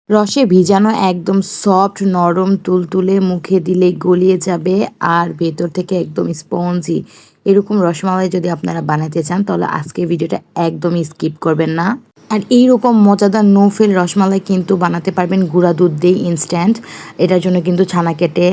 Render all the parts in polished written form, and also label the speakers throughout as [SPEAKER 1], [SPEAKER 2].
[SPEAKER 1] রসে ভিজানো একদম সফট নরম তুলতুলে মুখে দিলেই গলিয়ে যাবে আর ভেতর থেকে একদম স্পঞ্জি এরকম রসমালাই যদি আপনারা বানাতে চান তাহলে আজকে ভিডিওটা একদমই স্কিপ করবেন না। আর এইরকম মজাদার নো ফেল রসমালাই কিন্তু বানাতে পারবেন গুঁড়া দুধ দিয়ে ইনস্ট্যান্ট। এটার জন্য কিন্তু ছানা কেটে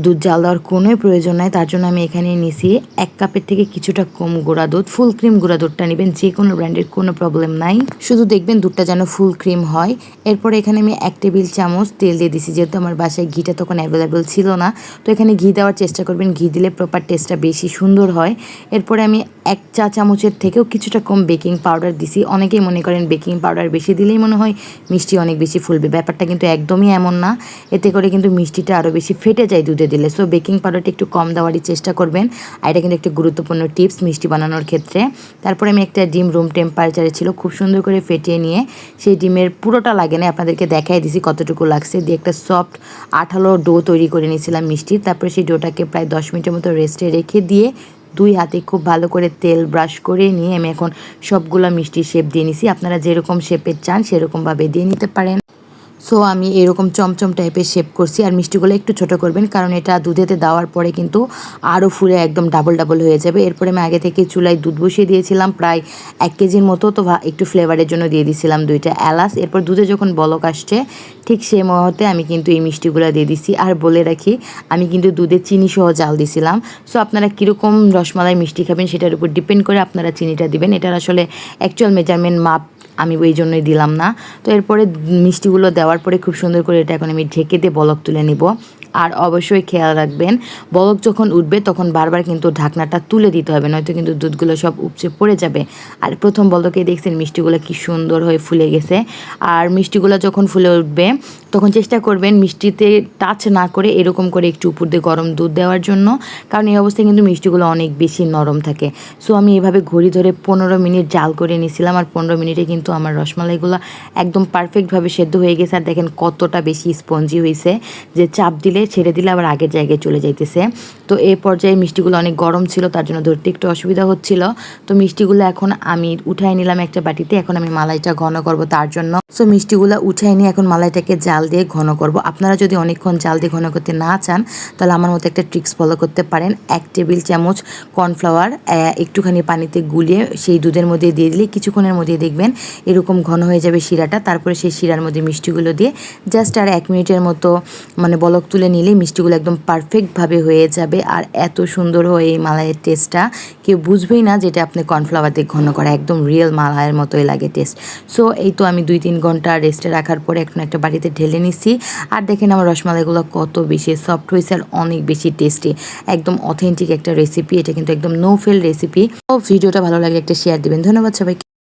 [SPEAKER 1] দুধ জাল দেওয়ার কোনোই প্রয়োজন নাই। তার জন্য আমি এখানে নিছি 1 কাপের থেকে কিছুটা কম গুঁড়া দুধ। ফুল ক্রিম গুঁড়া দুধটা নেবেন, যে কোনো ব্র্যান্ডের কোনো প্রবলেম নাই, শুধু দেখবেন দুধটা যেন ফুল ক্রিম হয়। এরপরে এখানে আমি 1 টেবিল চামচ তেল দিয়ে দিছি, যেহেতু আমার বাসায় ঘিটা তখন অ্যাভেলেবেল ছিল না। তো এখানে ঘি দেওয়ার চেষ্টা করবেন, ঘি দিলে প্রপার টেস্টটা বেশি সুন্দর হয়। এরপরে আমি 1 চা চামচের থেকেও কিছুটা কম বেকিং পাউডার দিছি। অনেকেই মনে করেন বেকিং পাউডার বেশি দিলেই মনে হয় মিষ্টি অনেক বেশি ফুলবে, ব্যাপারটা কিন্তু একদমই এমন না। এতে করে কিন্তু মিষ্টিটা আরও বেশি ফেটে যায় দুধে দিলে। সো বেকিং পাউডারটা একটু কম দেওয়ারই চেষ্টা করবেন। আর এটা কিন্তু একটা গুরুত্বপূর্ণ টিপস মিষ্টি বানানোর ক্ষেত্রে। তারপরে আমি একটা ডিম রুম টেম্পারেচারে ছিল, খুব সুন্দর করে ফেটিয়ে নিয়ে সেই ডিমের পুরোটা লাগে না, আপনাদেরকে দেখাই দিছি কতটুকু লাগছে, দিয়ে একটা সফট আঠালো ডো তৈরি করে নিয়েছিলাম মিষ্টির। তারপরে সেই ডোটাকে প্রায় 10 মিনিটের মতো রেস্টে রেখে দিয়ে 2 হাতে খুব ভালো করে তেল ব্রাশ করে নিয়ে আমি এখন সবগুলো মিষ্টির শেপ দিয়ে নিছি। আপনারা যেরকম শেপের চান সেরকমভাবে দিয়ে নিতে পারেন। সো আমি এরকম চমচম টাইপের শেপ করছি। আর মিষ্টিগুলো একটু ছোট করবেন, কারণ এটা দুধেতে দেওয়ার পরে কিন্তু আরও ফুলে একদম ডাবল ডাবল হয়ে যাবে। এরপরে আমি আগে থেকে চুলায় দুধ বসিয়ে দিয়েছিলাম প্রায় 1 কেজির মতো। তো একটু ফ্লেভারের জন্য দিয়ে দিয়েছিলাম 2টা এলাচ। এরপর দুধে যখন বলক আসছে ঠিক সেই মুহূর্তে আমি কিন্তু এই মিষ্টিগুলো দিয়ে দিছি। আর বলে রাখি, আমি কিন্তু দুধে চিনি সহ জাল দিছিলাম। সো আপনারা কীরকম রসমালাই মিষ্টি খাবেন সেটার উপর ডিপেন্ড করে আপনারা চিনিটা দিবেন। এটার আসলে অ্যাকচুয়াল মেজারমেন্ট মাপ আমি ওই জন্যই দিলাম না। তো এরপরে মিষ্টিগুলো দেওয়ার পরে খুব সুন্দর করে এটা এখন আমি ঢেকে দিয়ে বলক তুলে নিব। আর অবশ্যই খেয়াল রাখবেন, বলক যখন উঠবে তখন বারবার কিন্তু ঢাকনাটা তুলে দিতে হবে, নয়তো কিন্তু দুধগুলো সব উপচে পড়ে যাবে। আর প্রথম বলকে দেখছেন মিষ্টিগুলো কি সুন্দর হয়ে ফুলে গেছে। আর মিষ্টিগুলো যখন ফুলে উঠবে তখন চেষ্টা করবেন মিষ্টিতে টাচ না করে এরকম করে একটু উপর দিয়ে গরম দুধ দেওয়ার জন্য, কারণ এই অবস্থায় কিন্তু মিষ্টিগুলো অনেক বেশি নরম থাকে। সো আমি এভাবে ঘড়ি ধরে 15 মিনিট জাল করে নিয়েছিলাম। আর 15 মিনিটে কিন্তু আমার রসমালাইগুলো একদম পারফেক্টভাবে সেদ্ধ হয়ে গেছে। আর দেখেন কতটা বেশি স্পঞ্জি হয়েছে, যে চাপ দিলে ছেড়ে দিলে আবার আগের জায়গায় চলে যাইতেছে। তো এই পর্যায়ে মিষ্টিগুলো অনেক গরম ছিল, তার জন্য ধরতে একটু অসুবিধা হচ্ছিল। তো মিষ্টিগুলো এখন আমি উঠাই নিলাম একটা বাটিতে। এখন আমি মালাইটা ঘন করব তার জন্য। সো মিষ্টিগুলো উঠাই নিয়ে এখন মালাইটাকে জাল দিয়ে ঘন করব। আপনারা যদি অনেকক্ষণ জাল দিয়ে ঘন করতে না চান তাহলে আমার মতো একটা ট্রিক্স ফলো করতে পারেন। 1 টেবিল চামচ কর্নফ্লাওয়ার একটুখানি পানিতে গুলিয়ে সেই দুধের মধ্যে দিয়ে দিলে কিছুক্ষণের মধ্যে দেখবেন এরকম ঘন হয়ে যাবে শিরাটা। তারপরে সেই শিরার মধ্যে মিষ্টিগুলো দিয়ে জাস্ট আর 1 মিনিটের মতো বলক তুলে নিলেই মিষ্টিগুলো একদম পারফেক্টভাবে হয়ে যাবে। আর এত সুন্দর হয় এই মালাইয়ের টেস্টটা, কেউ বুঝবেই না যেটা আপনি কর্নফ্লাওয়ার দিয়ে ঘন করা, একদম রিয়েল মালাইয়ের মতোই লাগে টেস্ট। সো এই তো আমি 2-3 ঘন্টা রেস্টে রাখার পরে এখন একটা বাটিতে ঢেলে নিচ্ছি। আর দেখেন আমার রসমালাইগুলো কত বেশি সফট হয়েছে আর অনেক বেশি টেস্টি, একদম অথেন্টিক একটা রেসিপি। এটা কিন্তু একদম নো ফেল রেসিপি। তো ভিডিওটা ভালো লাগলে একটা শেয়ার দিবেন। ধন্যবাদ সবাইকে।